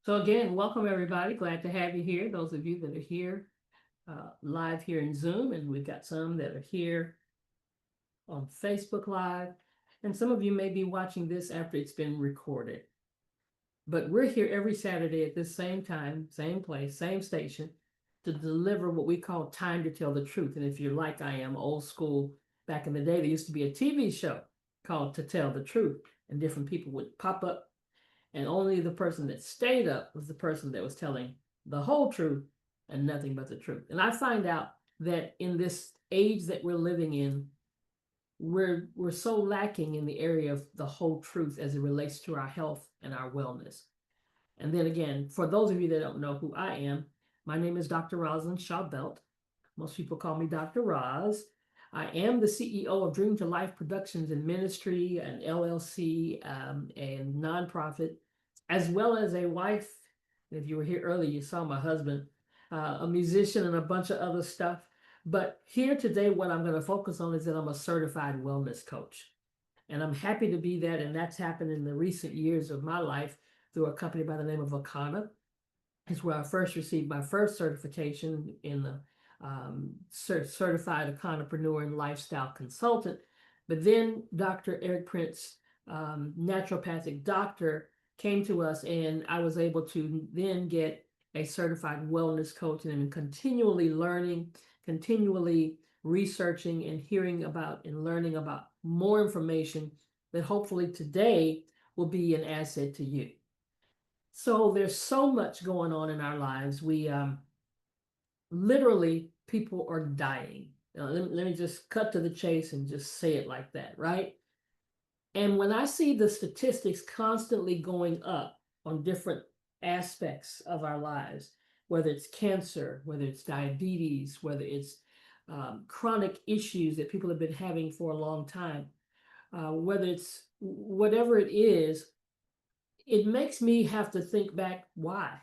So again, welcome everybody. Glad to have you here. Those of you that are here live here in Zoom, and we've got some that are here on Facebook Live, and some of you may be watching this after it's been recorded. But we're here every Saturday at this same time, same place, same station to deliver what we call Time to Tell the Truth. And if you're like I am, old school, back in the day, there used to be a TV show called To Tell the Truth, and different people would pop up, and only the person that stayed up was the person that was telling the whole truth and nothing but the truth. And I find out that in this age that we're living in, we're so lacking in the area of the whole truth as it relates to our health and our wellness. And then again, for those of you that don't know who I am, my name is Dr. Rosalind Shaw Belt. Most people call me Dr. Roz. I am the CEO of Dream to Life Productions and Ministry, an LLC, and nonprofit, as well as a wife. If you were here earlier, you saw my husband, a musician, and a bunch of other stuff. But here today, what I'm going to focus on is that I'm a certified wellness coach. And I'm happy to be that. And that's happened in the recent years of my life through a company by the name of Akana. It's where I first received my first certification in the certified econopreneur and lifestyle consultant. But then Dr. Eric Prince, naturopathic doctor, came to us, and I was able to then get a certified wellness coach, and I'm continually learning, continually researching and hearing about and learning about more information that hopefully today will be an asset to you. So there's so much going on in our lives. We literally, people are dying. Let me just cut to the chase and just say it like that, right? And when I see the statistics constantly going up on different aspects of our lives, whether it's cancer, whether it's diabetes, whether it's chronic issues that people have been having for a long time, whether it's whatever it is, it makes me have to think back why.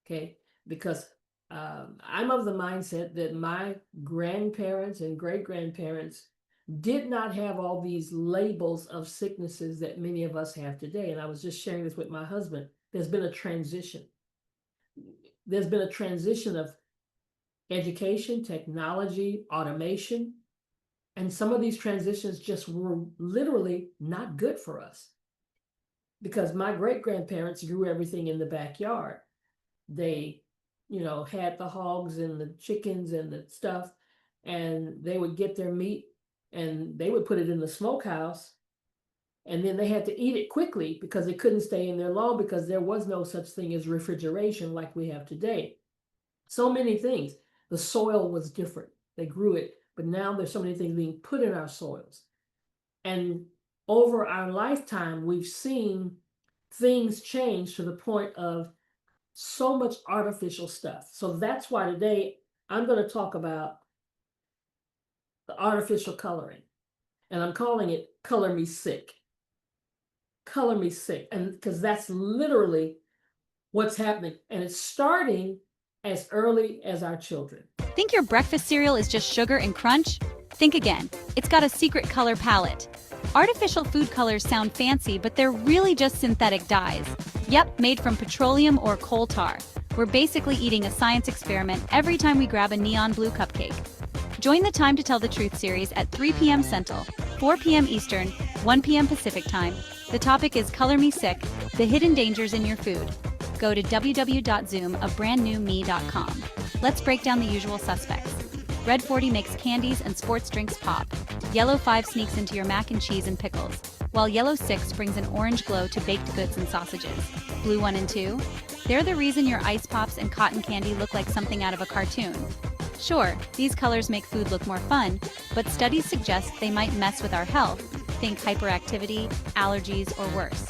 Okay, because I'm of the mindset that my grandparents and great grandparents did not have all these labels of sicknesses that many of us have today. And I was just sharing this with my husband. There's been a transition. There's been a transition of education, technology, automation. And some of these transitions just were literally not good for us, because my great grandparents grew everything in the backyard. They, had the hogs and the chickens and the stuff, and they would get their meat and they would put it in the smokehouse, and then they had to eat it quickly because it couldn't stay in there long because there was no such thing as refrigeration like we have today. So many things. The soil was different. They grew it, but now there's so many things being put in our soils. And over our lifetime, we've seen things change to the point of so much artificial stuff. So that's why today I'm going to talk about the artificial coloring. And I'm calling it Color Me Sick. Color Me Sick. And because that's literally what's happening. And it's starting as early as our children. Think your breakfast cereal is just sugar and crunch? Think again. It's got a secret color palette. Artificial food colors sound fancy, but they're really just synthetic dyes. Yep, made from petroleum or coal tar. We're basically eating a science experiment every time we grab a neon blue cupcake. Join the Time to Tell the Truth series at 3 p.m. Central, 4 p.m. Eastern, 1 p.m. Pacific Time. The topic is Color Me Sick, the hidden dangers in your food. Go to www.zoomabrandnewme.com. Let's break down the usual suspects. Red 40 makes candies and sports drinks pop. Yellow 5 sneaks into your mac and cheese and pickles, while Yellow 6 brings an orange glow to baked goods and sausages. Blue 1 and 2? They're the reason your ice pops and cotton candy look like something out of a cartoon. Sure, these colors make food look more fun, but studies suggest they might mess with our health. Think hyperactivity, allergies, or worse.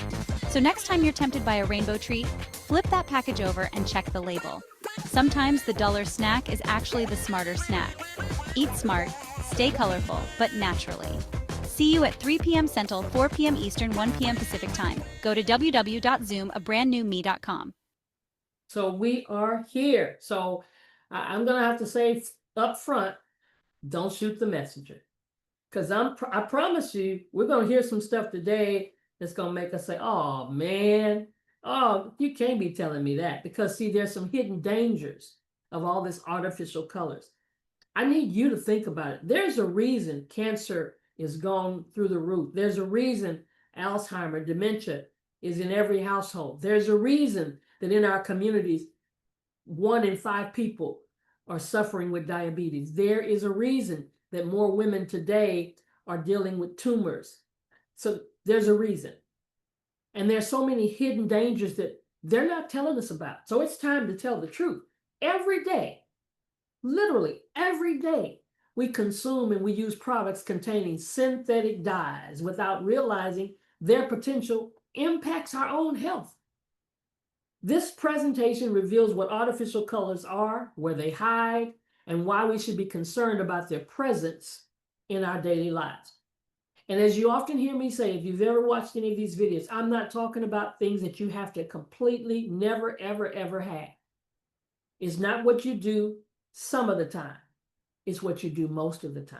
So next time you're tempted by a rainbow treat, flip that package over and check the label. Sometimes the duller snack is actually the smarter snack. Eat smart, stay colorful, but naturally. See you at 3 p.m. Central, 4 p.m. Eastern, 1 p.m. Pacific Time. Go to www.zoomabrandnewme.com. So we are here. So I'm going to have to say up front, don't shoot the messenger. Because I promise you, we're going to hear some stuff today that's going to make us say, oh, man, Oh, you can't be telling me that, because see, there's some hidden dangers of all this artificial colors. I need you to think about it. There's a reason cancer is gone through the roof. There's a reason Alzheimer, dementia is in every household. There's a reason that in our communities, 1 in 5 people are suffering with diabetes. There is a reason that more women today are dealing with tumors. So there's a reason. And there's so many hidden dangers that they're not telling us about. So it's time to tell the truth. Every day, literally every day, we consume and we use products containing synthetic dyes without realizing their potential impacts our own health. This presentation reveals what artificial colors are, where they hide, and why we should be concerned about their presence in our daily lives. And as you often hear me say, if you've ever watched any of these videos, I'm not talking about things that you have to completely never, ever, ever have. It's not what you do some of the time. It's what you do most of the time.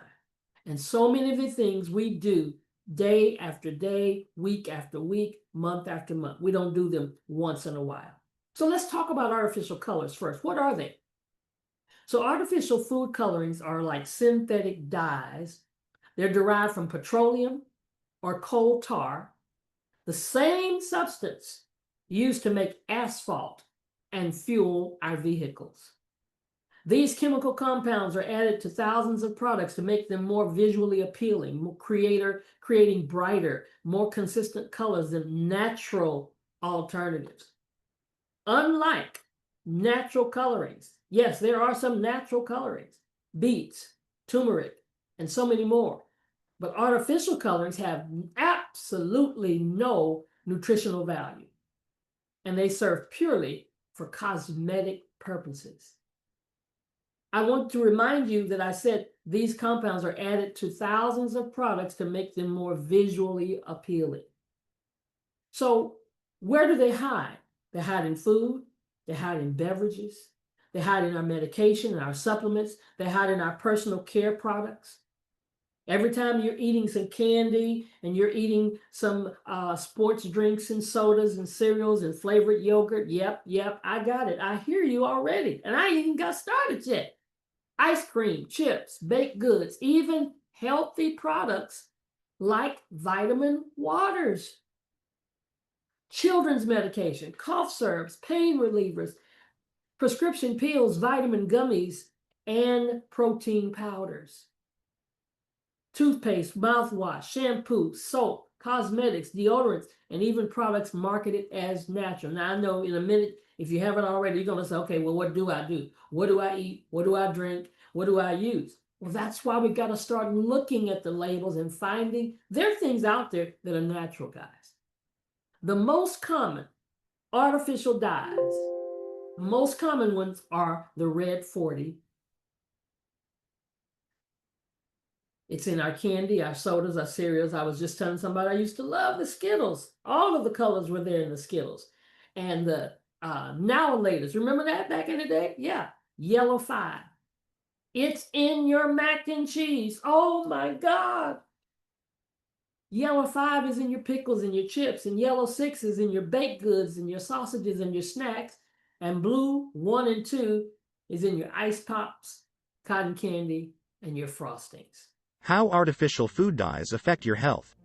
And so many of the things we do day after day, week after week, month after month. We don't do them once in a while. So let's talk about artificial colors first. What are they? So artificial food colorings are like synthetic dyes. They're derived from petroleum or coal tar, the same substance used to make asphalt and fuel our vehicles. These chemical compounds are added to thousands of products to make them more visually appealing, creating brighter, more consistent colors than natural alternatives. Unlike natural colorings, yes, there are some natural colorings, beets, turmeric, and so many more. But artificial colorings have absolutely no nutritional value, and they serve purely for cosmetic purposes. I want to remind you that I said these compounds are added to thousands of products to make them more visually appealing. So where do they hide? They hide in food, they hide in beverages, they hide in our medication and our supplements, they hide in our personal care products. Every time you're eating some candy and you're eating some sports drinks and sodas and cereals and flavored yogurt, yep, I got it. I hear you already. And I ain't even got started yet. Ice cream, chips, baked goods, even healthy products like vitamin waters, children's medication, cough syrups, pain relievers, prescription pills, vitamin gummies, and protein powders. Toothpaste, mouthwash, shampoo, soap, cosmetics, deodorants, and even products marketed as natural. Now, I know in a minute, if you haven't already, you're going to say, okay, well, what do I do? What do I eat? What do I drink? What do I use? Well, that's why we got to start looking at the labels and finding there are things out there that are natural, guys. The most common artificial dyes, the most common ones are the Red 40. It's in our candy, our sodas, our cereals. I was just telling somebody I used to love the Skittles. All of the colors were there in the Skittles. And the Now and Laters, remember that back in the day? Yeah, Yellow 5. It's in your mac and cheese. Oh my God. Yellow 5 is in your pickles and your chips, and Yellow 6 is in your baked goods and your sausages and your snacks, and Blue 1 and 2 is in your ice pops, cotton candy, and your frostings. How artificial food dyes affect your health.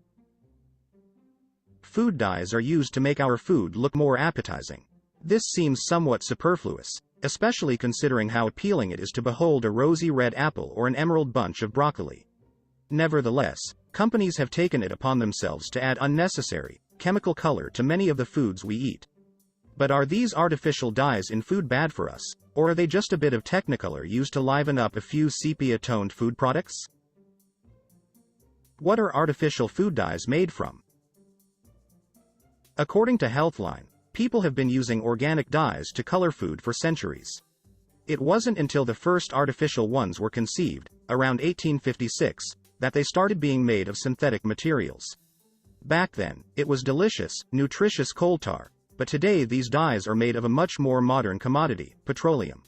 Food dyes are used to make our food look more appetizing. This seems somewhat superfluous, especially considering how appealing it is to behold a rosy red apple or an emerald bunch of broccoli. Nevertheless, companies have taken it upon themselves to add unnecessary, chemical color to many of the foods we eat. But are these artificial dyes in food bad for us, or are they just a bit of technicolor used to liven up a few sepia-toned food products? What are artificial food dyes made from? According to Healthline, people have been using organic dyes to color food for centuries. It wasn't until the first artificial ones were conceived, around 1856, that they started being made of synthetic materials. Back then, it was delicious, nutritious coal tar, but today these dyes are made of a much more modern commodity, petroleum.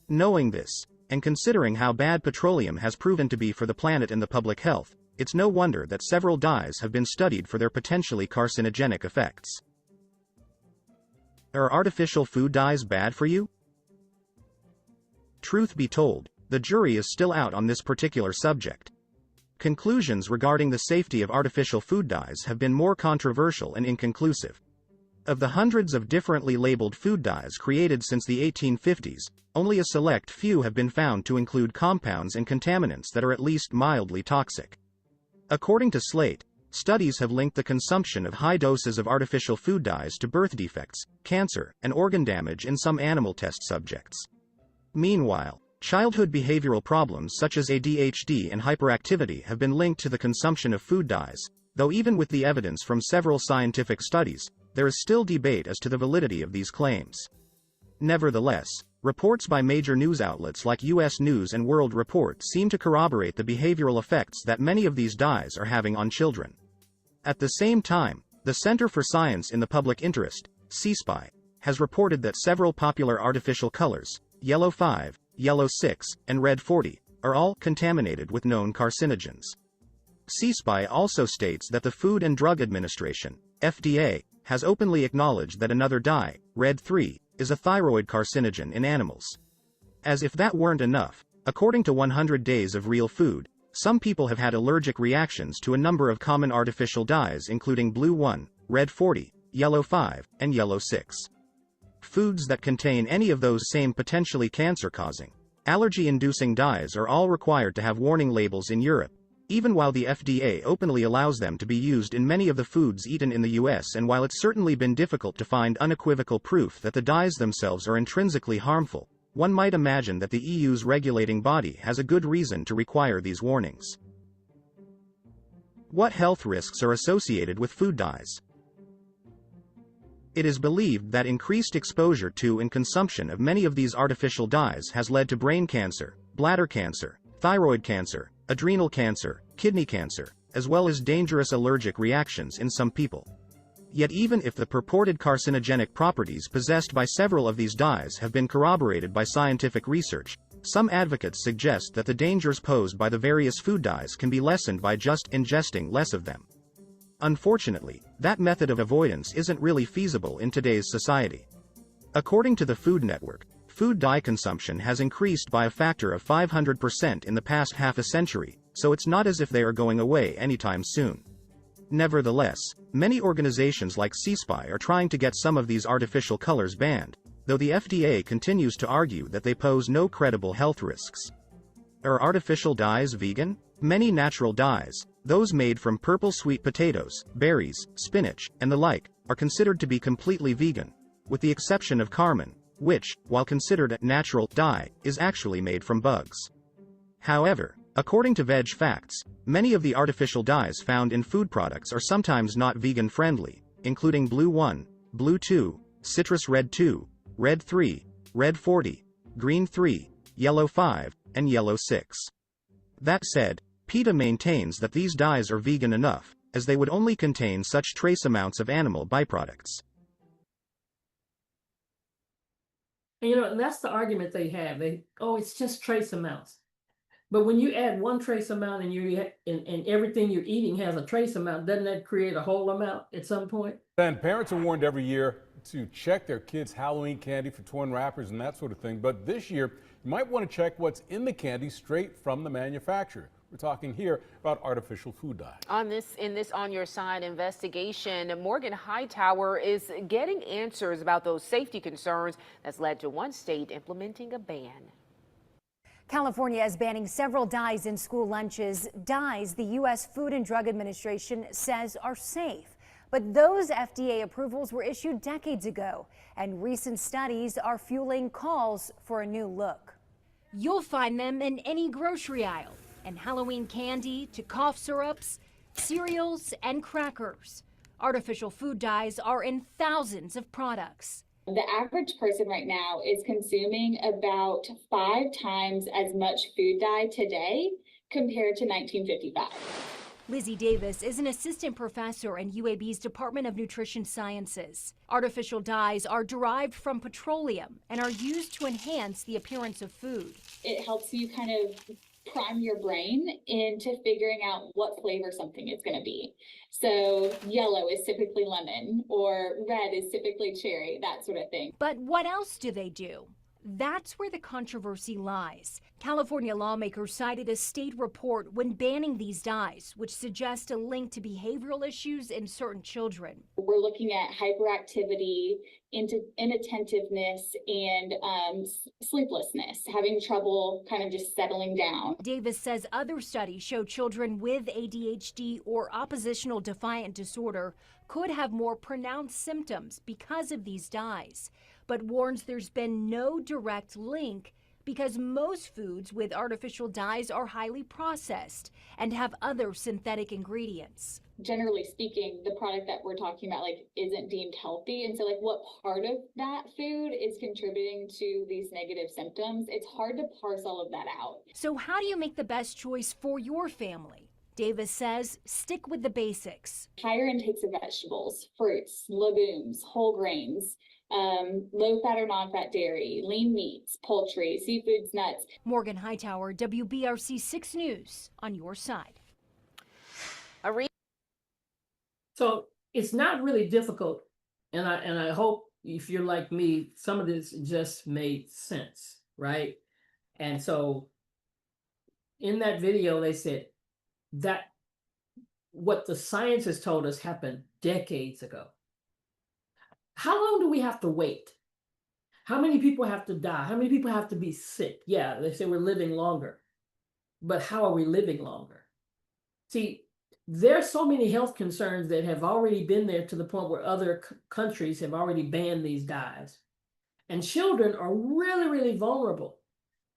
Knowing this, and considering how bad petroleum has proven to be for the planet and the public health, it's no wonder that several dyes have been studied for their potentially carcinogenic effects. Are artificial food dyes bad for you? Truth be told, the jury is still out on this particular subject. Conclusions regarding the safety of artificial food dyes have been more controversial and inconclusive. Of the hundreds of differently labeled food dyes created since the 1850s, only a select few have been found to include compounds and contaminants that are at least mildly toxic. According to Slate, studies have linked the consumption of high doses of artificial food dyes to birth defects, cancer, and organ damage in some animal test subjects. Meanwhile, childhood behavioral problems such as ADHD and hyperactivity have been linked to the consumption of food dyes, though even with the evidence from several scientific studies, there is still debate as to the validity of these claims. Nevertheless, reports by major news outlets like U.S. News and World Report seem to corroborate the behavioral effects that many of these dyes are having on children. At the same time, the Center for Science in the Public Interest, CSPI, has reported that several popular artificial colors, Yellow 5, Yellow 6, and Red 40, are all contaminated with known carcinogens. CSPI also states that the Food and Drug Administration, FDA, has openly acknowledged that another dye, Red 3, is a thyroid carcinogen in animals. As if that weren't enough, according to 100 Days of Real Food, some people have had allergic reactions to a number of common artificial dyes including Blue 1, Red 40, Yellow 5, and Yellow 6. Foods that contain any of those same potentially cancer-causing, allergy-inducing dyes are all required to have warning labels in Europe, even while the FDA openly allows them to be used in many of the foods eaten in the US, and while it's certainly been difficult to find unequivocal proof that the dyes themselves are intrinsically harmful, one might imagine that the EU's regulating body has a good reason to require these warnings. What health risks are associated with food dyes? It is believed that increased exposure to and consumption of many of these artificial dyes has led to brain cancer, bladder cancer, thyroid cancer, adrenal cancer, kidney cancer, as well as dangerous allergic reactions in some people. Yet even if the purported carcinogenic properties possessed by several of these dyes have been corroborated by scientific research, some advocates suggest that the dangers posed by the various food dyes can be lessened by just ingesting less of them. Unfortunately, that method of avoidance isn't really feasible in today's society. According to the Food Network, food dye consumption has increased by a factor of 500% in the past half a century, so it's not as if they are going away anytime soon. Nevertheless, many organizations like CSPI are trying to get some of these artificial colors banned, though the FDA continues to argue that they pose no credible health risks. Are artificial dyes vegan? Many natural dyes, those made from purple sweet potatoes, berries, spinach, and the like, are considered to be completely vegan, with the exception of carmine, which, while considered a natural dye, is actually made from bugs. However, according to Veg Facts, many of the artificial dyes found in food products are sometimes not vegan-friendly, including Blue 1, Blue 2, Citrus Red 2, Red 3, Red 40, Green 3, Yellow 5, and Yellow 6. That said, PETA maintains that these dyes are vegan enough, as they would only contain such trace amounts of animal byproducts. And and that's the argument they have. It's just trace amounts. But when you add one trace amount and everything you're eating has a trace amount, doesn't that create a whole amount at some point? And parents are warned every year to check their kids' Halloween candy for torn wrappers and that sort of thing. But this year, you might want to check what's in the candy straight from the manufacturer. We're talking here about artificial food dyes. In this On Your Side investigation, Morgan Hightower is getting answers about those safety concerns that's led to one state implementing a ban. California is banning several dyes in school lunches, dyes the U.S. Food and Drug Administration says are safe. But those FDA approvals were issued decades ago, and recent studies are fueling calls for a new look. You'll find them in any grocery aisle, and Halloween candy to cough syrups, cereals, and crackers. Artificial food dyes are in thousands of products. The average person right now is consuming about 5 times as much food dye today compared to 1955. Lizzie Davis is an assistant professor in UAB's Department of Nutrition Sciences. Artificial dyes are derived from petroleum and are used to enhance the appearance of food. It helps you kind of prime your brain into figuring out what flavor something is going to be. So yellow is typically lemon, or red is typically cherry, that sort of thing. But what else do they do? That's where the controversy lies. California lawmakers cited a state report when banning these dyes, which suggest a link to behavioral issues in certain children. We're looking at hyperactivity, inattentiveness, and sleeplessness, having trouble kind of just settling down. Davis says other studies show children with ADHD or oppositional defiant disorder could have more pronounced symptoms because of these dyes, but warns there's been no direct link because most foods with artificial dyes are highly processed and have other synthetic ingredients. Generally speaking, the product that we're talking about isn't deemed healthy. And so what part of that food is contributing to these negative symptoms? It's hard to parse all of that out. So how do you make the best choice for your family? Davis says stick with the basics. Higher intakes of vegetables, fruits, legumes, whole grains, low fat or non-fat dairy, lean meats, poultry, seafoods, nuts. Morgan Hightower, WBRC 6 News, on your side. So it's not really difficult, and I hope if you're like me, some of this just made sense, right? And so in that video, they said that what the science has told us happened decades ago. How long do we have to wait? How many people have to die? How many people have to be sick? Yeah, they say we're living longer, but how are we living longer? See, there's so many health concerns that have already been there to the point where other countries have already banned these dyes. And children are really, really vulnerable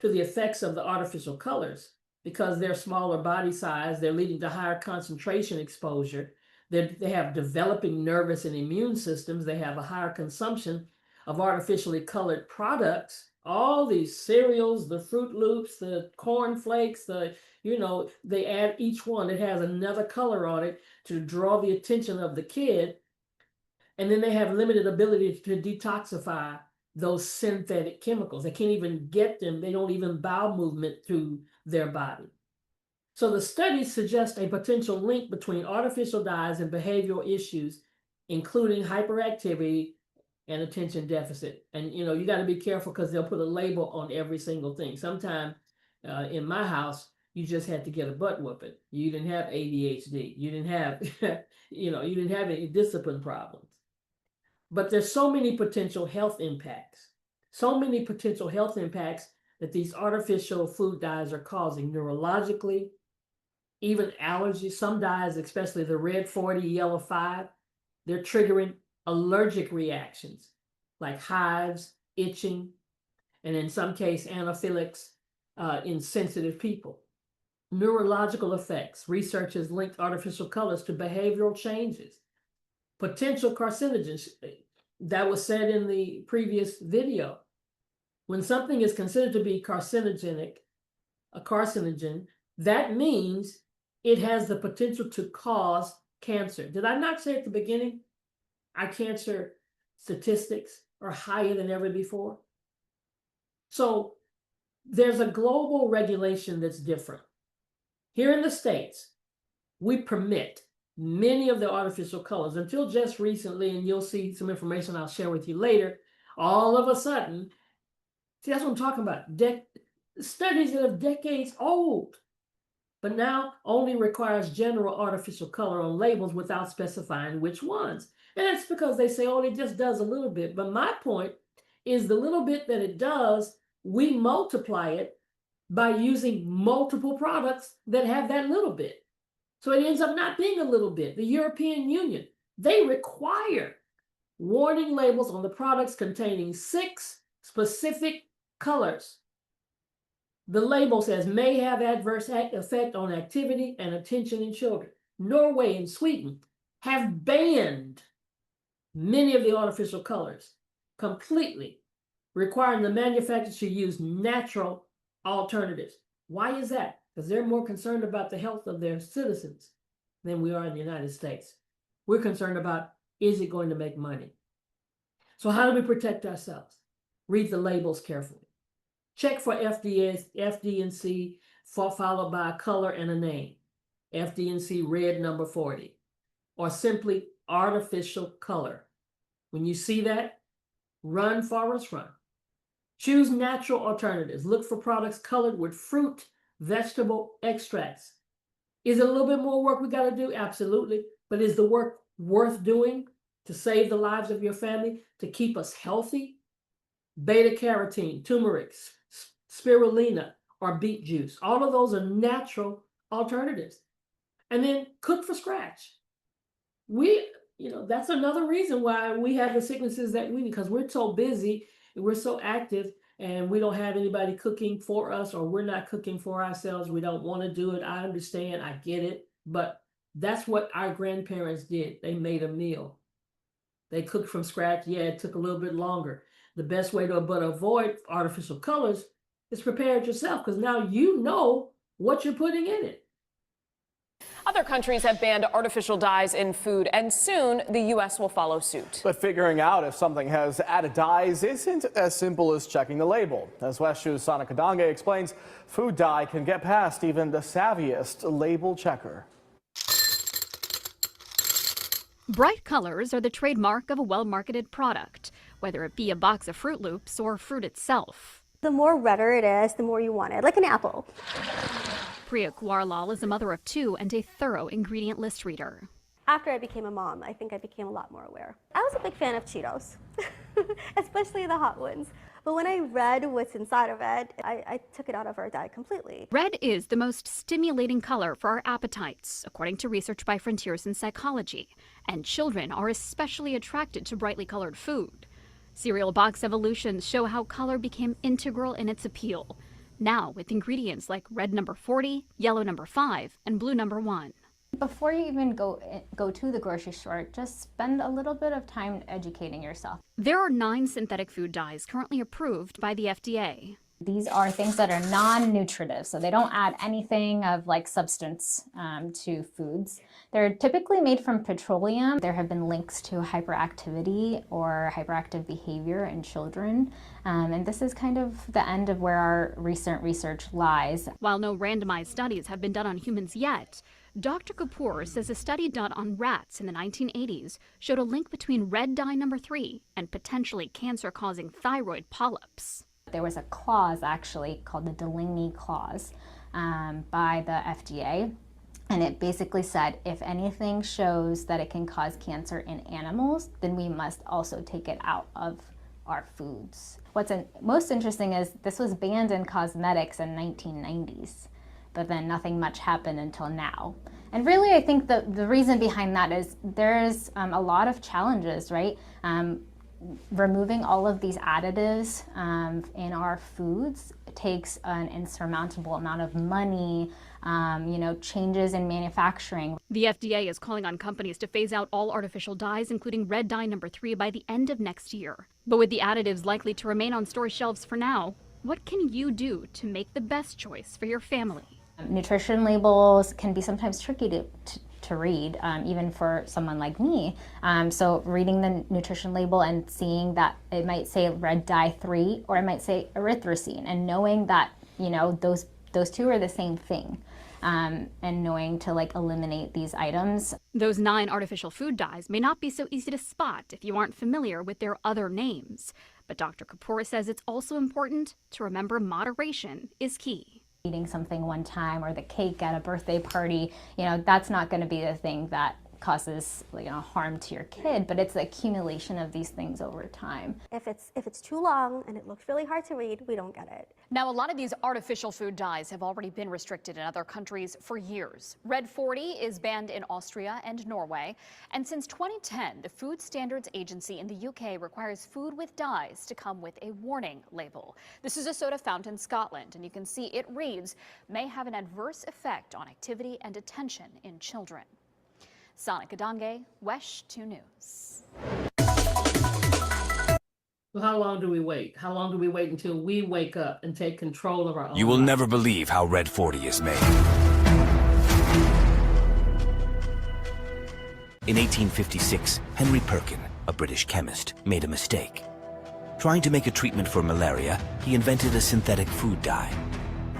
to the effects of the artificial colors because they're smaller body size, they're leading to higher concentration exposure. They have developing nervous and immune systems. They have a higher consumption of artificially colored products. All these cereals, the Fruit Loops, the Corn Flakes, they add each one. It has another color on it to draw the attention of the kid. And then they have limited ability to detoxify those synthetic chemicals. They can't even get them. They don't even bowel movement through their body. So the studies suggest a potential link between artificial dyes and behavioral issues, including hyperactivity and attention deficit. And, you got to be careful because they'll put a label on every single thing. Sometimes in my house, you just had to get a butt whooping. You didn't have ADHD. You didn't have, you didn't have any discipline problems. But there's so many potential health impacts, that these artificial food dyes are causing neurologically, even allergies. Some dyes, especially the red 40, yellow 5, they're triggering allergic reactions like hives, itching, and in some case, anaphylaxis in sensitive people. Neurological effects. Research has linked artificial colors to behavioral changes. Potential carcinogens. That was said in the previous video. When something is considered to be carcinogenic, a carcinogen, that means it has the potential to cause cancer. Did I not say at the beginning, our cancer statistics are higher than ever before? So there's a global regulation that's different. Here in the States, we permit many of the artificial colors until just recently, and you'll see some information I'll share with you later. All of a sudden, see, that's what I'm talking about. Studies that are decades old, but now only requires general artificial color on labels without specifying which ones. And that's because they say, oh, it just does a little bit. But my point is the little bit that it does, we multiply it by using multiple products that have that little bit. So it ends up not being a little bit. The European Union, they require warning labels on the products containing 6 specific colors. The label says may have adverse effect on activity and attention in children. Norway and Sweden have banned many of the artificial colors completely, requiring the manufacturers to use natural alternatives. Why is that? Because they're more concerned about the health of their citizens than we are in the United States. We're concerned about, is it going to make money? So how do we protect ourselves? Read the labels carefully. Check for FD&C followed by a color and a name. FD&C red number 40. Or simply artificial color. When you see that, run, Forrest, run. Choose natural alternatives. Look for products colored with fruit, vegetable extracts. Is it a little bit more work we got to do? Absolutely. But is the work worth doing to save the lives of your family, to keep us healthy? Beta carotene, turmeric, spirulina, or beet juice. All of those are natural alternatives. And then cook for scratch. That's another reason why we have the sicknesses that because we're so busy and we're so active and we don't have anybody cooking for us, or we're not cooking for ourselves. We don't want to do it. I understand. I get it. But that's what our grandparents did. They made a meal. They cooked from scratch. Yeah, it took a little bit longer. The best way to avoid artificial colors is prepare it yourself, because now you know what you're putting in it. Other countries have banned artificial dyes in food, and soon the U.S. will follow suit. But figuring out if something has added dyes isn't as simple as checking the label. As West Show's Sana Kadange explains, food dye can get past even the savviest label checker. Bright colors are the trademark of a well-marketed product, whether it be a box of Fruit Loops or fruit itself. The more redder it is, the more you want it, like an apple. Priya Kuarlal is a mother of two and a thorough ingredient list reader. After I became a mom, I think I became a lot more aware. I was a big fan of Cheetos, especially the hot ones. But when I read what's inside of it, I took it out of our diet completely. Red is the most stimulating color for our appetites, according to research by Frontiers in Psychology. And children are especially attracted to brightly colored food. Cereal box evolutions show how color became integral in its appeal. Now with ingredients like red number 40, yellow number 5, and blue number 1. Before you even go to the grocery store, just spend a little bit of time educating yourself. There are 9 synthetic food dyes currently approved by the FDA. These are things that are non-nutritive, so they don't add anything of like substance to foods. They're typically made from petroleum. There have been links to hyperactivity or hyperactive behavior in children. And this is kind of the end of where our recent research lies. While no randomized studies have been done on humans yet, Dr. Kapoor says a study done on rats in the 1980s showed a link between red dye number 3 and potentially cancer-causing thyroid polyps. There was a clause actually called the Delaney Clause by the FDA. And it basically said, if anything shows that it can cause cancer in animals, then we must also take it out of our foods. What's most interesting is this was banned in cosmetics in 1990s, but then nothing much happened until now. And really, I think the reason behind that is there's a lot of challenges, right? Removing all of these additives in our foods takes an insurmountable amount of money, changes in manufacturing. The FDA is calling on companies to phase out all artificial dyes, including red dye number 3, by the end of next year. But with the additives likely to remain on store shelves for now, what can you do to make the best choice for your family? Nutrition labels can be sometimes tricky to read, even for someone like me. So reading the nutrition label and seeing that it might say red dye 3 or it might say erythrocene, and knowing that those two are the same thing, and knowing to eliminate these items. Those 9 artificial food dyes may not be so easy to spot if you aren't familiar with their other names. But Dr. Kapoor says it's also important to remember moderation is key. Eating something one time or the cake at a birthday party, that's not going to be the thing that causes harm to your kid, but it's the accumulation of these things over time. If it's too long and it looks really hard to read, we don't get it. Now, a lot of these artificial food dyes have already been restricted in other countries for years. Red 40 is banned in Austria and Norway, and since 2010, the Food Standards Agency in the UK requires food with dyes to come with a warning label. This is a soda found in Scotland, and you can see it reads, may have an adverse effect on activity and attention in children. Sana Kadange, WESH 2 News. Well, how long do we wait? How long do we wait until we wake up and take control of our own You will lives? never believe how Red 40 is made. In 1856, Henry Perkin, a British chemist, made a mistake. Trying to make a treatment for malaria, he invented a synthetic food dye.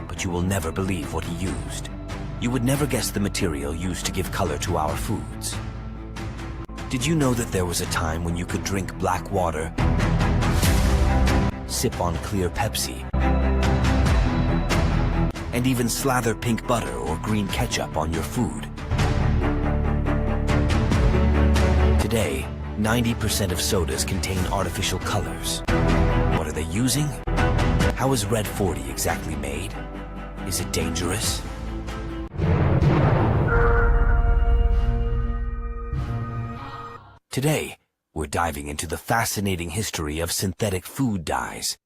But but you will never believe what he used. You would never guess the material used to give color to our foods. Did you know that there was a time when you could drink black water, sip on clear Pepsi, and even slather pink butter or green ketchup on your food? Today, 90% of sodas contain artificial colors. What are they using? How is Red 40 exactly made? Is it dangerous? Today, we're diving into the fascinating history of synthetic food dyes.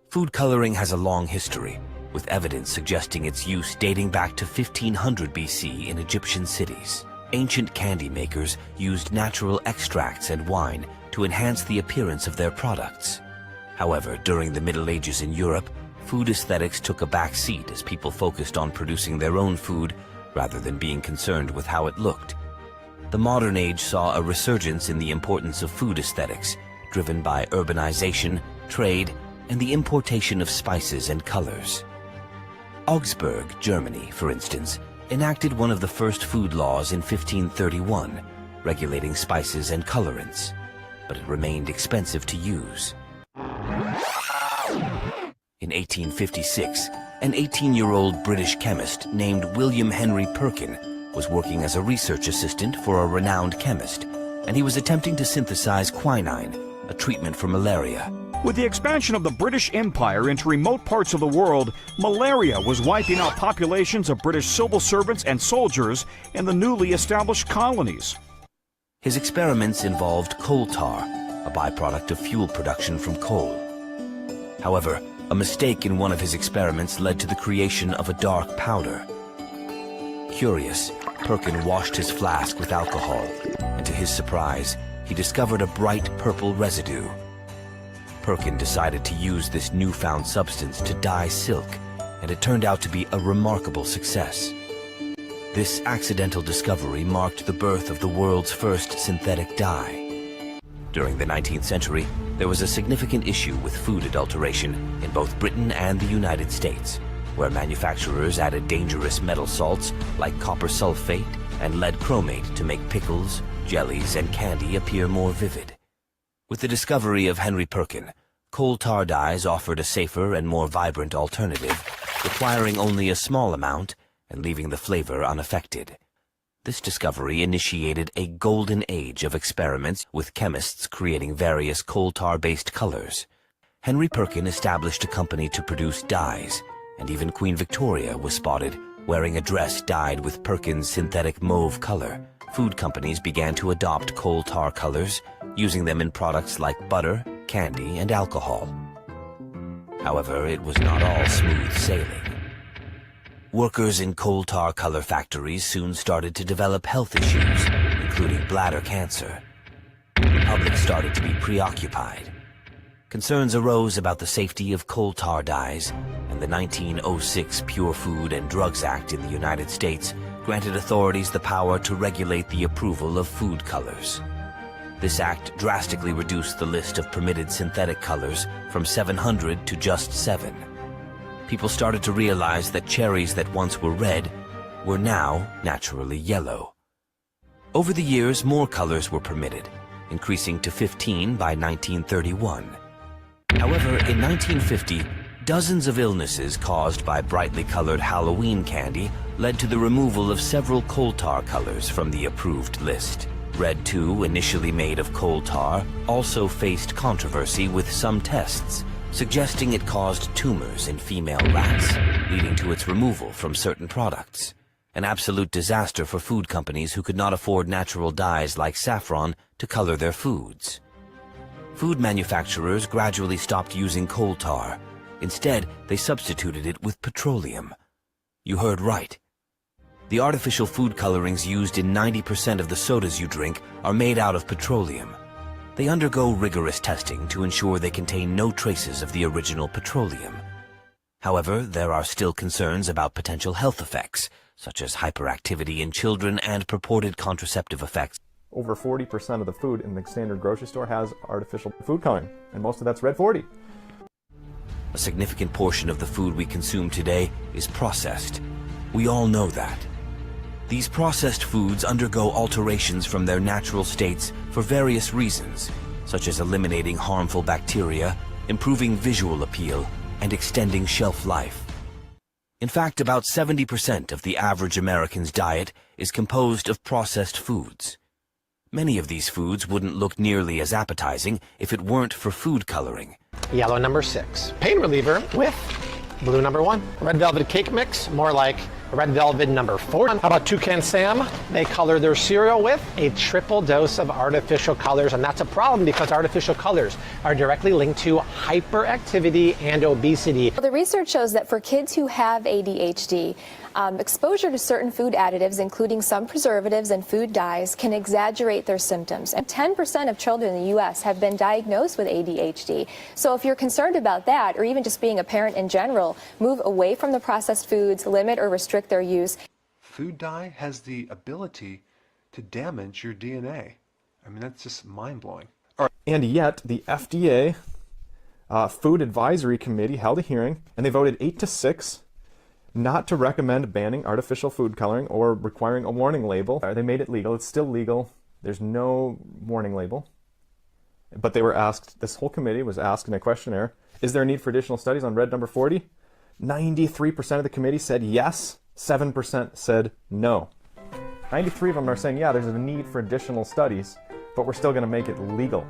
Food coloring has a long history, with evidence suggesting its use dating back to 1500 BC in Egyptian cities. Ancient candy makers used natural extracts and wine to enhance the appearance of their products. However, during the Middle Ages in Europe, food aesthetics took a back seat as people focused on producing their own food rather than being concerned with how it looked. The modern age saw a resurgence in the importance of food aesthetics, driven by urbanization, trade, and the importation of spices and colors. Augsburg, Germany, for instance, enacted one of the first food laws in 1531, regulating spices and colorants, but it remained expensive to use. In 1856, an 18-year-old British chemist named William Henry Perkin was working as a research assistant for a renowned chemist, and he was attempting to synthesize quinine, a treatment for malaria. With the expansion of the British Empire into remote parts of the world, malaria was wiping out populations of British civil servants and soldiers in the newly established colonies. His experiments involved coal tar, a byproduct of fuel production from coal. However, a mistake in one of his experiments led to the creation of a dark powder. Curious, Perkin washed his flask with alcohol, and to his surprise, he discovered a bright purple residue. Perkin decided to use this newfound substance to dye silk, and it turned out to be a remarkable success. This accidental discovery marked the birth of the world's first synthetic dye. During the 19th century, there was a significant issue with food adulteration in both Britain and the United States, where manufacturers added dangerous metal salts like copper sulfate and lead chromate to make pickles, jellies, and candy appear more vivid. With the discovery of Henry Perkin, coal tar dyes offered a safer and more vibrant alternative, requiring only a small amount and leaving the flavor unaffected. This discovery initiated a golden age of experiments with chemists creating various coal tar-based colors. Henry Perkin established a company to produce dyes, and even Queen Victoria was spotted wearing a dress dyed with Perkin's synthetic mauve color. Food companies began to adopt coal tar colors, using them in products like butter, candy, and alcohol. However, it was not all smooth sailing. Workers in coal tar color factories soon started to develop health issues, including bladder cancer. The public started to be preoccupied. Concerns arose about the safety of coal tar dyes, and the 1906 Pure Food and Drugs Act in the United States granted authorities the power to regulate the approval of food colors. This act drastically reduced the list of permitted synthetic colors from 700 to just 7. People started to realize that cherries that once were red were now naturally yellow. Over the years, more colors were permitted, increasing to 15 by 1931. However, in 1950, dozens of illnesses caused by brightly colored Halloween candy led to the removal of several coal tar colors from the approved list. Red 2, initially made of coal tar, also faced controversy with some tests, suggesting it caused tumors in female rats, leading to its removal from certain products. An absolute disaster for food companies who could not afford natural dyes like saffron to color their foods. Food manufacturers gradually stopped using coal tar. Instead, they substituted it with petroleum. You heard right. The artificial food colorings used in 90% of the sodas you drink are made out of petroleum. They undergo rigorous testing to ensure they contain no traces of the original petroleum. However, there are still concerns about potential health effects, such as hyperactivity in children and purported contraceptive effects. Over 40% of the food in the standard grocery store has artificial food coloring, and most of that's Red 40. A significant portion of the food we consume today is processed. We all know that. These processed foods undergo alterations from their natural states for various reasons, such as eliminating harmful bacteria, improving visual appeal, and extending shelf life. In fact, about 70% of the average American's diet is composed of processed foods. Many of these foods wouldn't look nearly as appetizing if it weren't for food coloring. Yellow number 6, pain reliever with blue number 1. Red velvet cake mix, more like red velvet number 4. How about Toucan Sam? They color their cereal with a triple dose of artificial colors, and that's a problem because artificial colors are directly linked to hyperactivity and obesity. The research shows that for kids who have ADHD, exposure to certain food additives, including some preservatives and food dyes, can exaggerate their symptoms. And 10% of children in the U.S. have been diagnosed with ADHD. So if you're concerned about that, or even just being a parent in general, move away from the processed foods, limit or restrict their use. Food dye has the ability to damage your DNA. I mean, that's just mind-blowing. And yet, the FDA Food Advisory Committee held a hearing, and they voted 8-6 not to recommend banning artificial food coloring or requiring a warning label. They made it legal. It's still legal. There's no warning label. But they were asked, this whole committee was asked in a questionnaire, is there a need for additional studies on red number 40? 93% of the committee said yes, 7% said no. 93 of them are saying, yeah, there's a need for additional studies, but we're still going to make it legal.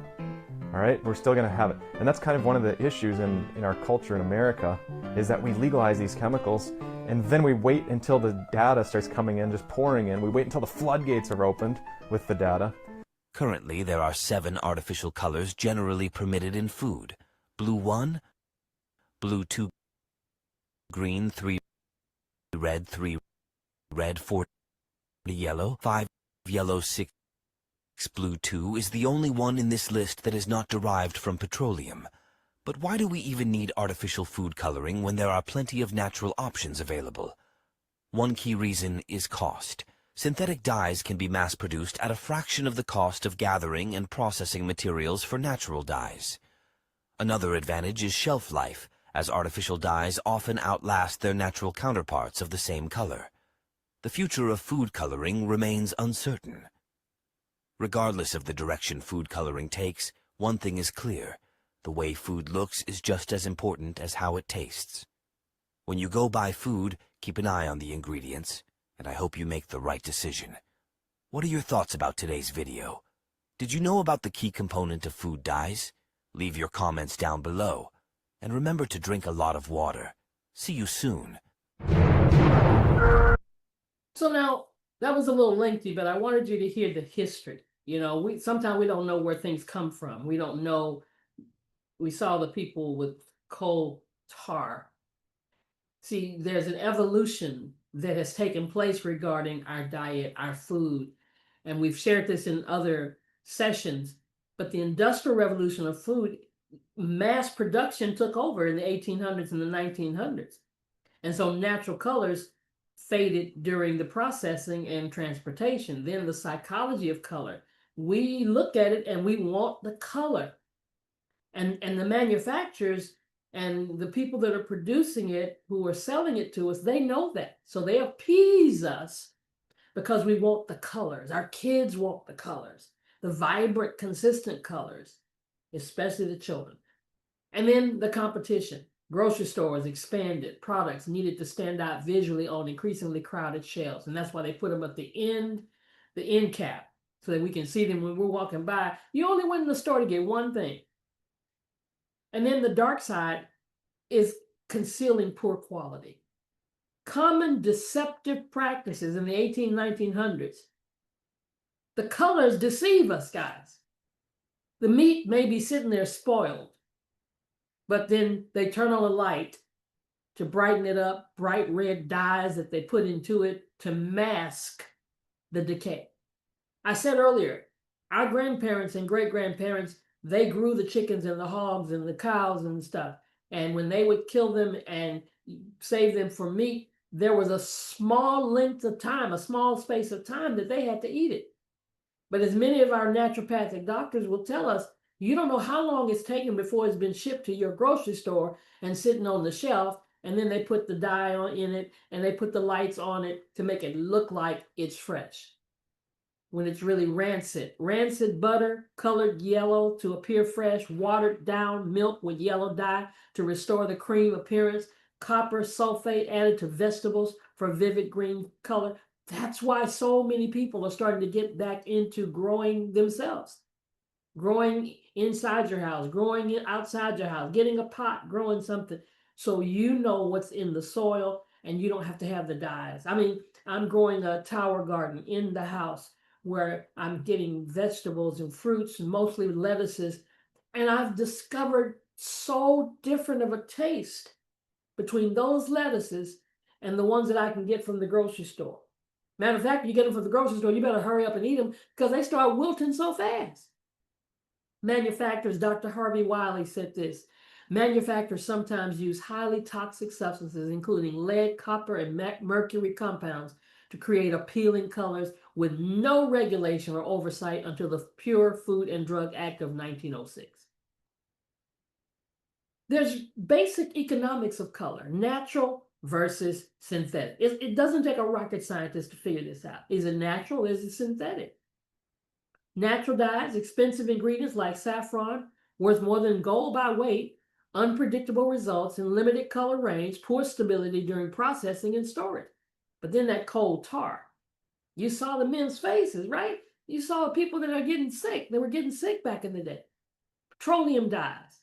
All right, we're still going to have it. And that's kind of one of the issues in our culture in America, is that we legalize these chemicals and then we wait until the data starts coming in, just pouring in. We wait until the floodgates are opened with the data. Currently, there are 7 artificial colors generally permitted in food. Blue 1, blue 2, green 3, red 3, red 4, yellow 5, yellow 6. Blue 2 is the only one in this list that is not derived from petroleum. But why do we even need artificial food coloring when there are plenty of natural options available? One key reason is cost. Synthetic dyes can be mass-produced at a fraction of the cost of gathering and processing materials for natural dyes. Another advantage is shelf life, as artificial dyes often outlast their natural counterparts of the same color. The future of food coloring remains uncertain. Regardless of the direction food coloring takes, one thing is clear. The way food looks is just as important as how it tastes. When you go buy food, keep an eye on the ingredients, and I hope you make the right decision. What are your thoughts about today's video? Did you know about the key component of food dyes? Leave your comments down below. And remember to drink a lot of water. See you soon. So now, that was a little lengthy, but I wanted you to hear the history. You know, sometimes we don't know where things come from. We don't know. We saw the people with coal tar. See, there's an evolution that has taken place regarding our diet, our food, and we've shared this in other sessions. But the Industrial Revolution of food, mass production took over in the 1800s and the 1900s. And so natural colors faded during the processing and transportation. Then the psychology of color. We look at it and we want the color. And the manufacturers and the people that are producing it, who are selling it to us, they know that. So they appease us because we want the colors. Our kids want the colors, the vibrant, consistent colors, especially the children. And then the competition. Grocery stores expanded. Products needed to stand out visually on increasingly crowded shelves. And that's why they put them at the end cap, so that we can see them when we're walking by. You only went in the store to get one thing. And then the dark side is concealing poor quality. Common deceptive practices in the 1900s. The colors deceive us, guys. The meat may be sitting there spoiled, but then they turn on a light to brighten it up, bright red dyes that they put into it to mask the decay. I said earlier, our grandparents and great-grandparents, they grew the chickens and the hogs and the cows and stuff. And when they would kill them and save them for meat, there was a small length of time, a small space of time that they had to eat it. But as many of our naturopathic doctors will tell us, You don't know how long it's taken before it's been shipped to your grocery store and sitting on the shelf, and then they put the dye in it and they put the lights on it to make it look like it's fresh, when it's really rancid. Rancid butter, colored yellow to appear fresh, watered down milk with yellow dye to restore the cream appearance, copper sulfate added to vegetables for vivid green color. That's why so many people are starting to get back into growing themselves. Growing inside your house, growing outside your house, getting a pot, growing something, so you know what's in the soil and you don't have to have the dyes. I mean, I'm growing a tower garden in the house where I'm getting vegetables and fruits, and mostly lettuces, and I've discovered so different of a taste between those lettuces and the ones that I can get from the grocery store. Matter of fact, you get them from the grocery store, you better hurry up and eat them because they start wilting so fast. Manufacturers, Dr. Harvey Wiley said this, manufacturers sometimes use highly toxic substances, including lead, copper, and mercury compounds to create appealing colors with no regulation or oversight until the Pure Food and Drug Act of 1906. There's basic economics of color, natural versus synthetic. It doesn't take a rocket scientist to figure this out. Is it natural? Is it synthetic? Natural dyes, expensive ingredients like saffron, worth more than gold by weight, unpredictable results in limited color range, poor stability during processing and storage. But then that coal tar, you saw the men's faces, right? You saw people that are getting sick. They were getting sick back in the day. Petroleum dyes,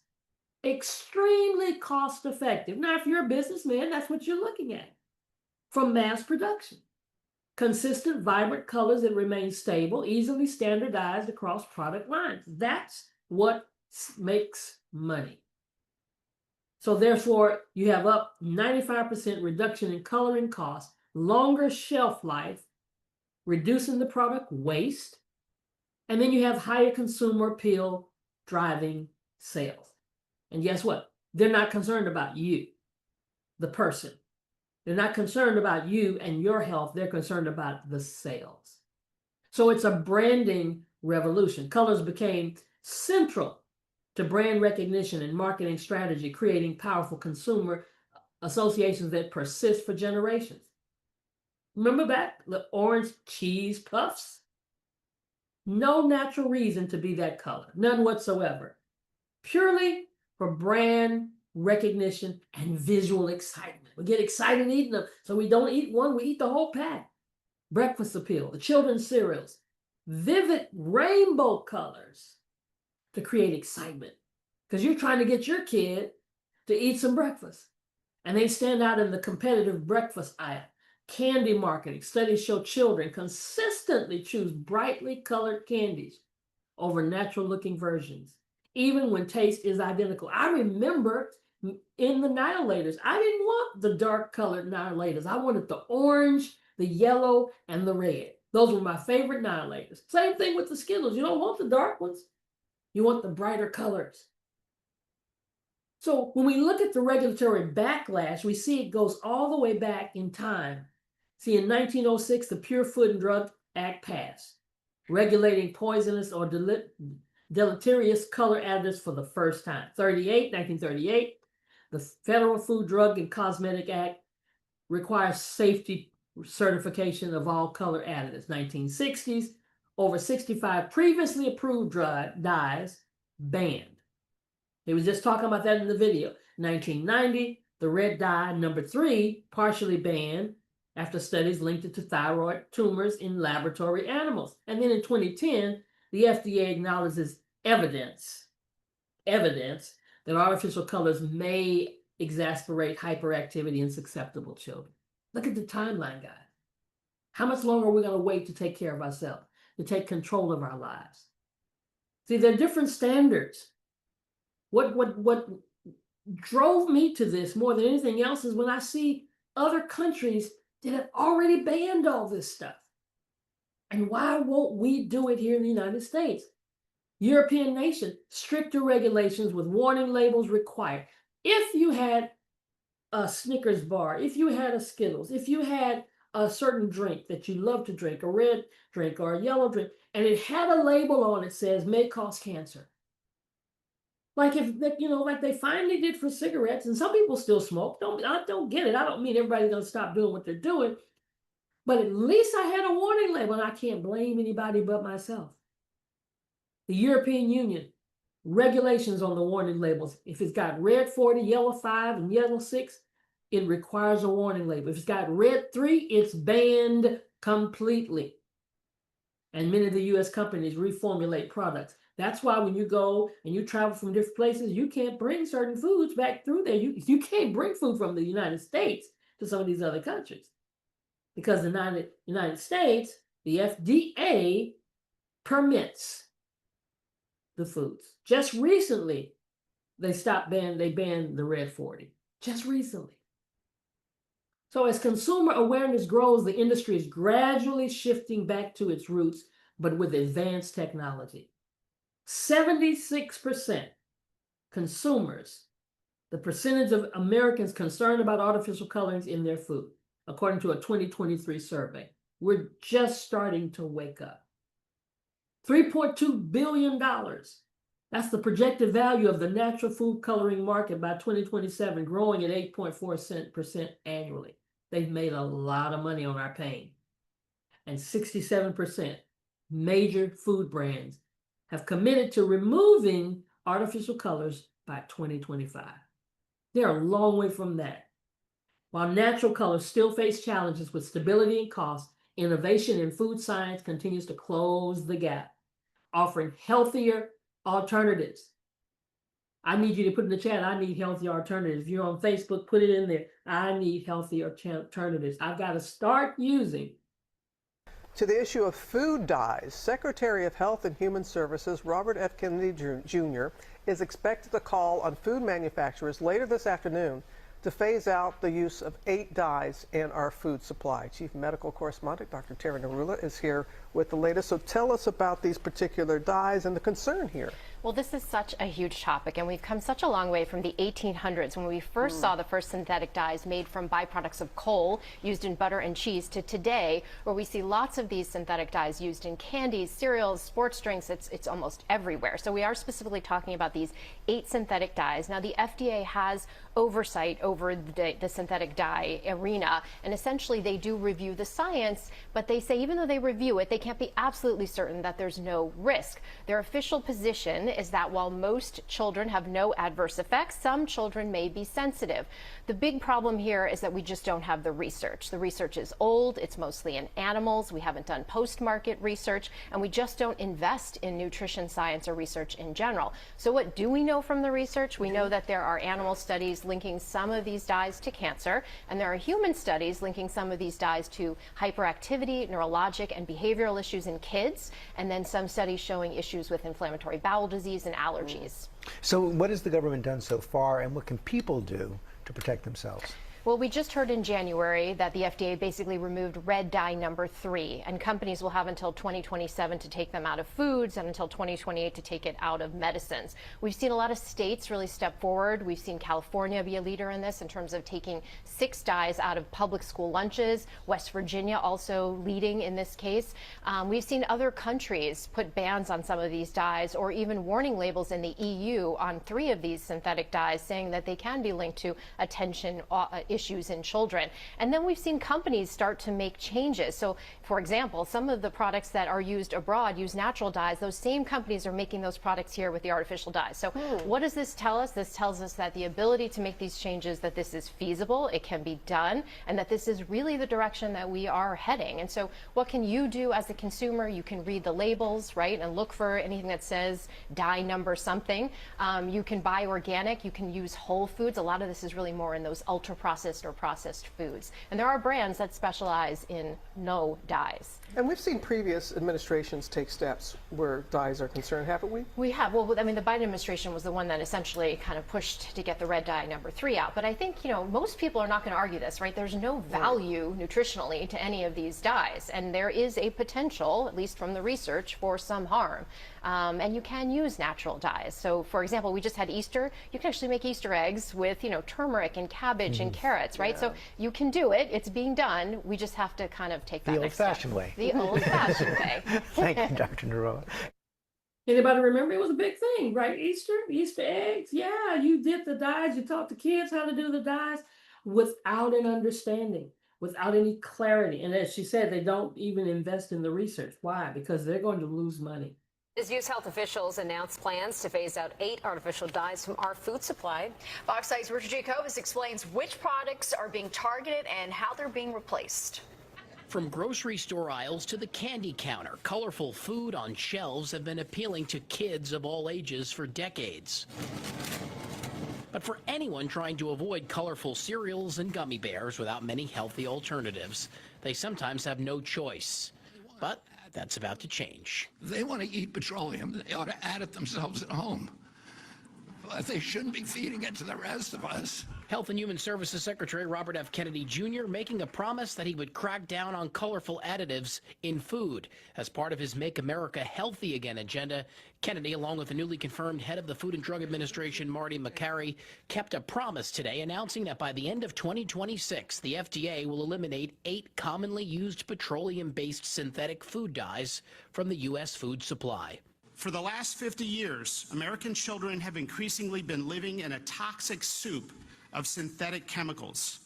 extremely cost effective. Now, if you're a businessman, that's what you're looking at. From mass production. Consistent, vibrant colors that remain stable, easily standardized across product lines. That's what makes money. So therefore, you have up 95% reduction in coloring costs, longer shelf life, reducing the product waste, and then you have higher consumer appeal driving sales. And guess what? They're not concerned about you, the person. They're not concerned about you and your health. They're concerned about the sales. So it's a branding revolution. Colors became central to brand recognition and marketing strategy, creating powerful consumer associations that persist for generations. Remember back the orange cheese puffs? No natural reason to be that color, none whatsoever. Purely for brand recognition and visual excitement. We get excited eating them, so we don't eat one, we eat the whole pack. Breakfast appeal, the children's cereals, vivid rainbow colors to create excitement. Because you're trying to get your kid to eat some breakfast. And they stand out in the competitive breakfast aisle. Candy marketing. Studies show children consistently choose brightly colored candies over natural looking versions, even when taste is identical. I remember in the Nihilators, I didn't want the dark colored Nihilators. I wanted the orange, the yellow, and the red. Those were my favorite Nihilators. Same thing with the Skittles. You don't want the dark ones. You want the brighter colors. So when we look at the regulatory backlash, we see it goes all the way back in time. See, in 1906, the Pure Food and Drug Act passed, regulating poisonous or deleterious color additives for the first time. 1938, the Federal Food, Drug, and Cosmetic Act requires safety certification of all color additives. 1960s, over 65 previously approved dyes banned. He was just talking about that in the video. 1990, the red dye number 3 partially banned after studies linked it to thyroid tumors in laboratory animals. And then in 2010, the FDA acknowledges evidence that artificial colors may exacerbate hyperactivity in susceptible children. Look at the timeline, guys. How much longer are we going to wait to take care of ourselves, to take control of our lives? See, there are different standards. What drove me to this more than anything else is when I see other countries that have already banned all this stuff. And why won't we do it here in the United States? European nation, stricter regulations with warning labels required. If you had a Snickers bar, if you had a Skittles, if you had a certain drink that you love to drink, a red drink or a yellow drink, and it had a label on it that says may cause cancer, Like if like they finally did for cigarettes, and some people still smoke. I don't get it. I don't mean everybody's gonna stop doing what they're doing, but at least I had a warning label, and I can't blame anybody but myself. The European Union regulations on the warning labels. If it's got red 40, yellow 5, and yellow 6, it requires a warning label. If it's got red 3, it's banned completely. And many of the US companies reformulate products. That's why when you go and you travel from different places, you can't bring certain foods back through there. You can't bring food from the United States to some of these other countries. Because the United States, the FDA permits the foods. Just recently, they banned the red 40. Just recently. So as consumer awareness grows, the industry is gradually shifting back to its roots, but with advanced technology. 76% consumers, the percentage of Americans concerned about artificial colorings in their food, according to a 2023 survey. We're just starting to wake up. $3.2 billion. That's the projected value of the natural food coloring market by 2027, growing at 8.4% annually. They've made a lot of money on our pain. And 67% major food brands have committed to removing artificial colors by 2025. They're a long way from that. While natural colors still face challenges with stability and cost, innovation in food science continues to close the gap, offering healthier alternatives. I need you to put in the chat, I need healthier alternatives. If you're on Facebook, put it in there. I need healthier alternatives. I've got to start using. To the issue of food dyes, Secretary of Health and Human Services Robert F. Kennedy Jr. is expected to call on food manufacturers later this afternoon to phase out the use of 8 dyes in our food supply. Chief Medical Correspondent Dr. Tara Narula is here with the latest. So tell us about these particular dyes and the concern here. Well, this is such a huge topic, and we've come such a long way from the 1800s when we first saw the first synthetic dyes made from byproducts of coal used in butter and cheese to today, where we see lots of these synthetic dyes used in candies, cereals, sports drinks. It's almost everywhere. So we are specifically talking about these 8 synthetic dyes. Now, the FDA has oversight over the synthetic dye arena, and essentially they do review the science, but they say even though they review it, they can't be absolutely certain that there's no risk. Their official position is that while most children have no adverse effects, some children may be sensitive. The big problem here is that we just don't have the research. The research is old, it's mostly in animals, we haven't done post-market research, and we just don't invest in nutrition science or research in general. So what do we know from the research? We know that there are animal studies linking some of these dyes to cancer, and there are human studies linking some of these dyes to hyperactivity, neurologic, and behavioral issues in kids, and then some studies showing issues with inflammatory bowel disease and allergies. So what has the government done so far, and what can people do to protect themselves? Well, we just heard in January that the FDA basically removed red dye number 3, and companies will have until 2027 to take them out of foods and until 2028 to take it out of medicines. We've seen a lot of states really step forward. We've seen California be a leader in this in terms of taking 6 dyes out of public school lunches. West Virginia also leading in this case. We've seen other countries put bans on some of these dyes, or even warning labels in the EU on 3 of these synthetic dyes, saying that they can be linked to attention issues in children. And then we've seen companies start to make changes. So, for example, some of the products that are used abroad use natural dyes. Those same companies are making those products here with the artificial dyes. So what does this tell us? This tells us that the ability to make these changes, that this is feasible, it can be done, and that this is really the direction that we are heading. And so what can you do as a consumer? You can read the labels, right, and look for anything that says dye number something. You can buy organic. You can use whole foods. A lot of this is really more in those ultra-processed or processed foods. And there are brands that specialize in no dyes. And we've seen previous administrations take steps where dyes are concerned, haven't we? We have. Well, I mean, the Biden administration was the one that essentially kind of pushed to get the red dye number 3 out. But I think, you know, most people are not going to argue this, right? There's no value nutritionally to any of these dyes. And there is a potential, at least from the research, for some harm. And you can use natural dyes. So, for example, we just had Easter. You can actually make Easter eggs with, you know, turmeric and cabbage and carrots, right? So you can do it. It's being done. We just have to kind of take that The next step. old-fashioned way. The old-fashioned way. Thank you, Dr. Narula. Anybody remember? It was a big thing, right? Easter eggs. Yeah, you did the dyes. You taught the kids how to do the dyes without an understanding, without any clarity. And as she said, they don't even invest in the research. Why? Because they're going to lose money. Disuse health officials announced plans to phase out 8 artificial dyes from our food supply. Fox 8's Richard Jacobus explains which products are being targeted and how they're being replaced. From grocery store aisles to the candy counter, colorful food on shelves have been appealing to kids of all ages for decades. But for anyone trying to avoid colorful cereals and gummy bears without many healthy alternatives, they sometimes have no choice. But that's about to change. If they want to eat petroleum, they ought to add it themselves at home. But they shouldn't be feeding it to the rest of us. Health and Human Services Secretary Robert F. Kennedy Jr. making a promise that he would crack down on colorful additives in food. As part of his Make America Healthy Again agenda, Kennedy, along with the newly confirmed head of the Food and Drug Administration, Marty Makary, kept a promise today announcing that by the end of 2026, the FDA will eliminate 8 commonly used petroleum-based synthetic food dyes from the U.S. food supply. For the last 50 years, American children have increasingly been living in a toxic soup of synthetic chemicals.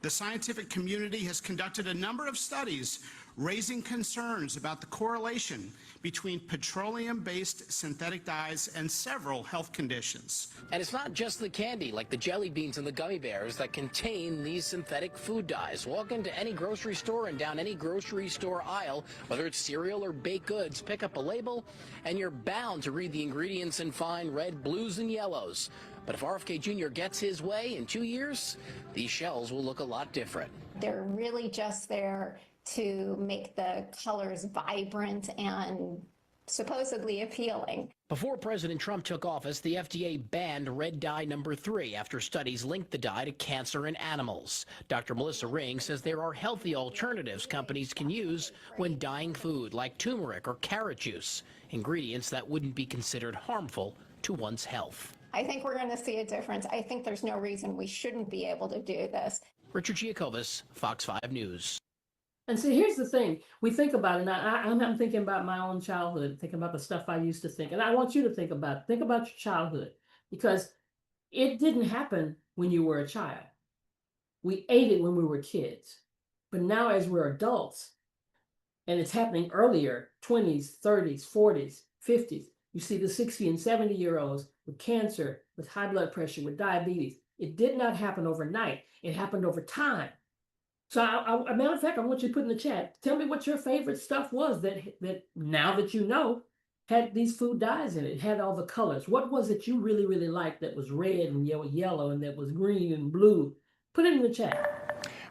The scientific community has conducted a number of studies raising concerns about the correlation between petroleum-based synthetic dyes and several health conditions. And it's not just the candy, like the jelly beans and the gummy bears, that contain these synthetic food dyes. Walk into any grocery store and down any grocery store aisle, whether it's cereal or baked goods, pick up a label, and you're bound to read the ingredients in fine red, blues, and yellows. But if RFK Jr. gets his way in 2 years, these shells will look a lot different. They're really just there to make the colors vibrant and supposedly appealing. Before President Trump took office, the FDA banned red dye number 3 after studies linked the dye to cancer in animals. Dr. Melissa Ring says there are healthy alternatives companies can use when dyeing food, like turmeric or carrot juice, ingredients that wouldn't be considered harmful to one's health. I think we're going to see a difference. I think there's no reason we shouldn't be able to do this. Richard Giacobas, Fox 5 News. And see, here's the thing. We think about it, and I'm thinking about my own childhood, thinking about the stuff I used to think. And I want you to think about your childhood, because it didn't happen when you were a child. We ate it when we were kids. But now as we're adults, and it's happening earlier, 20s, 30s, 40s, 50s, you see the 60 and 70-year-olds with cancer, with high blood pressure, with diabetes. It did not happen overnight. It happened over time. So, a matter of fact, I want you to put in the chat, tell me what your favorite stuff was that now that you know, had these food dyes in it, had all the colors. What was it you really, really liked that was red and yellow and that was green and blue? Put it in the chat.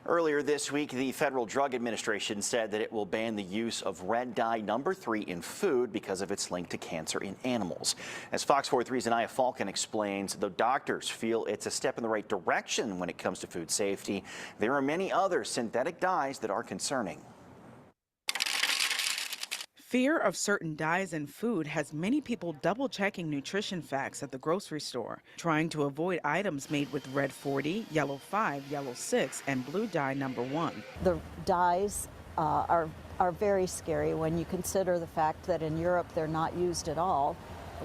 Earlier this week, the Federal Drug Administration said that it will ban the use of red dye number 3 in food because of its link to cancer in animals. As Fox 43's Anaya Falcon explains, though doctors feel it's a step in the right direction when it comes to food safety, there are many other synthetic dyes that are concerning. Fear of certain dyes in food has many people double-checking nutrition facts at the grocery store, trying to avoid items made with red 40, yellow 5, yellow 6, and blue dye number 1. The dyes are very scary when you consider the fact that in Europe they're not used at all.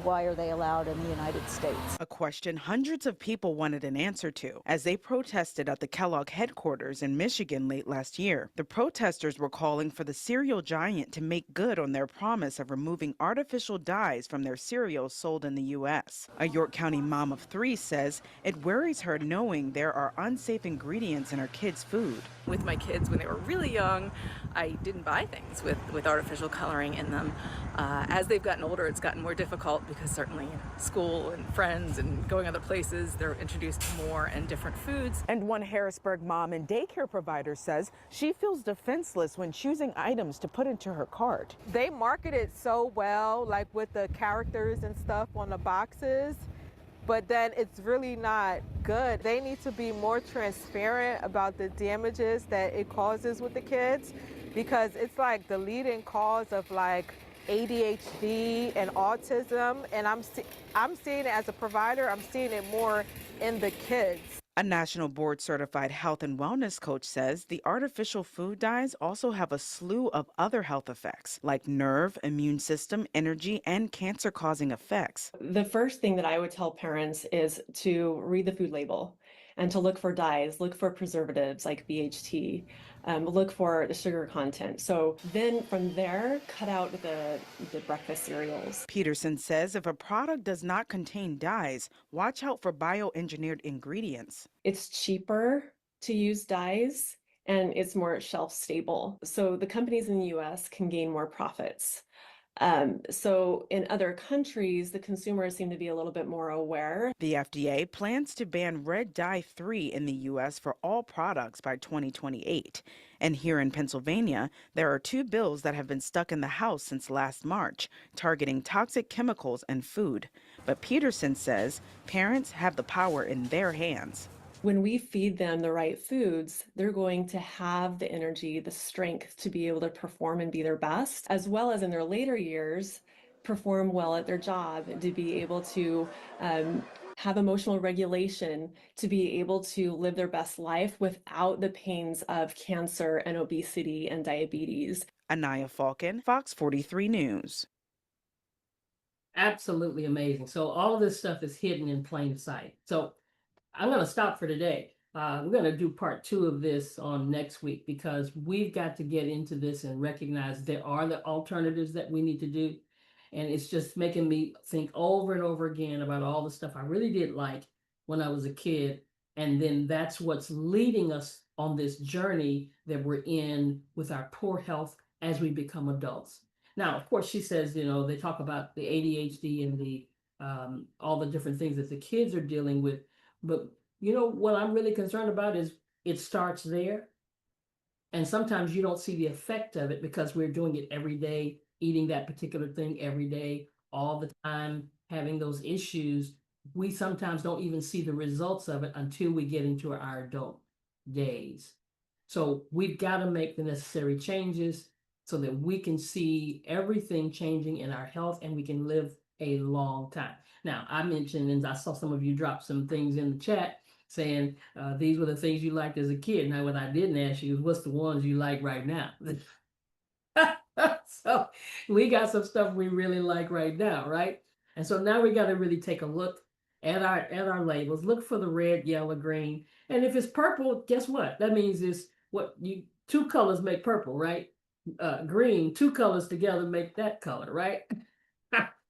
Why are they allowed in the United States? A question hundreds of people wanted an answer to as they protested at the Kellogg headquarters in Michigan late last year. The protesters were calling for the cereal giant to make good on their promise of removing artificial dyes from their cereals sold in the U.S. A York County mom of 3 says it worries her knowing there are unsafe ingredients in her kids' food. With my kids when they were really young, I didn't buy things with artificial coloring in them. As they've gotten older, it's gotten more difficult because certainly school and friends and going other places, they're introduced to more and different foods. And one Harrisburg mom and daycare provider says she feels defenseless when choosing items to put into her cart. They market it so well, like with the characters and stuff on the boxes, but then it's really not good. They need to be more transparent about the damages that it causes with the kids, because it's like the leading cause of like ADHD and autism, and I'm seeing it as a provider, I'm seeing it more in the kids. A national board certified health and wellness coach says the artificial food dyes also have a slew of other health effects like nerve, immune system, energy, and cancer causing effects. The first thing that I would tell parents is to read the food label and to look for dyes, look for preservatives like BHT, look for the sugar content. So then from there, cut out the breakfast cereals. Peterson says if a product does not contain dyes, watch out for bioengineered ingredients. It's cheaper to use dyes and it's more shelf stable. So the companies in the US can gain more profits. So in other countries, the consumers seem to be a little bit more aware. The FDA plans to ban red dye 3 in the U.S. for all products by 2028. And here in Pennsylvania, there are 2 bills that have been stuck in the House since last March, targeting toxic chemicals and food. But Peterson says parents have the power in their hands. When we feed them the right foods, they're going to have the energy, the strength to be able to perform and be their best, as well as in their later years, perform well at their job, to be able to have emotional regulation, to be able to live their best life without the pains of cancer and obesity and diabetes. Anaya Falcon, Fox 43 News. Absolutely amazing. So all of this stuff is hidden in plain sight. So I'm going to stop for today. We're going to do part 2 of this on next week because we've got to get into this and recognize there are the alternatives that we need to do. And it's just making me think over and over again about all the stuff I really did like when I was a kid. And then that's what's leading us on this journey that we're in with our poor health as we become adults. Now, of course, she says, you know, they talk about the ADHD and the all the different things that the kids are dealing with. But you know what I'm really concerned about is it starts there. And sometimes you don't see the effect of it because we're doing it every day, eating that particular thing every day, all the time, having those issues. We sometimes don't even see the results of it until we get into our adult days. So we've got to make the necessary changes so that we can see everything changing in our health and we can live a long time. Now, I mentioned, and I saw some of you drop some things in the chat saying these were the things you liked as a kid. Now, what I didn't ask you is what's the ones you like right now? So we got some stuff we really like right now, right? And so now we got to really take a look at our labels. Look for the red, yellow, green. And if it's purple, guess what? That means it's what you 2 colors make purple, right? Green, 2 colors together make that color, right?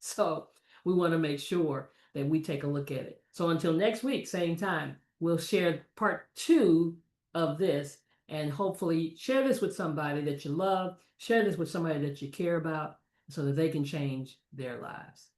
So we want to make sure that we take a look at it. So until next week, same time, we'll share part 2 of this and hopefully share this with somebody that you love, share this with somebody that you care about so that they can change their lives.